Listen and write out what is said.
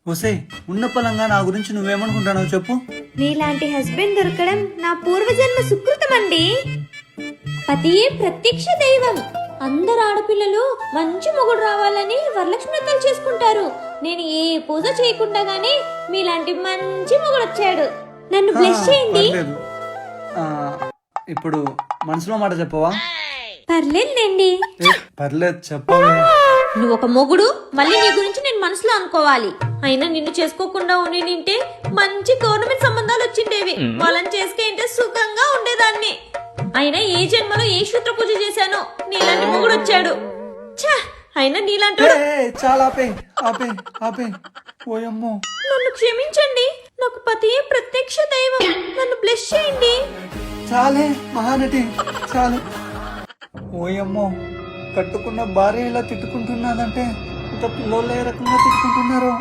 ఒసే ఉన్న పలంగా నా గురించి నువ్వేమనుకుంటున్నావు చెప్పు. నీలాంటి హస్బెండ్ దొరకడం నా పూర్వజన్మ సుకృతమండి. పతియే ప్రత్యక్ష దైవం. అందరు ఆడపిల్లలు మంచి మొగుడు రావాలని వరలక్ష్మి వ్రతాలు చేసుకుంటారు. నేను ఏ పూజ చేయకుండా గానీ మీలాంటి మంచి మొగుడు వచ్చాడు. నన్ను బ్లెస్ చేయండి. పర్లేదు. ఇప్పుడు మనసులో మాట చెప్పవా? పర్లేదులేండి. పర్లేదు చెప్పవే. నువ్వు ఒక మొగుడు, మళ్ళీ నీ గురించి నేను మనసులో అనుకోవాలి. అయినా నిన్ను చేసుకోకుండా ఉండి నింటే మంచి గవర్నమెంట్ సంబంధాలు వచ్చిండేవి. వాళ్ళని చేసుకుంటే సుఖంగా ఉండేదాన్ని. అయినా ఏ జన్మలో ఏ సూత్ర పూజ చేశానో నీలాంటి మొగుడు వచ్చాడు. ఛా, అయినా నీలాంటి చాలా ఆపే ఆపే ఆపే. ఓయమ్మో, నన్ను క్షమించండి. నాకు పతియే ప్రత్యక్ష దైవం. నన్ను బ్లెస్ చేయండి. చాలే మహానటి, చాలు. ఓయమ్మో, కట్టుకున్న భార్య ఇలా తిట్టుకుంటున్నాదంటే ఇంత పిల్లలు ఏ రకంగా తిట్టుకుంటున్నారో.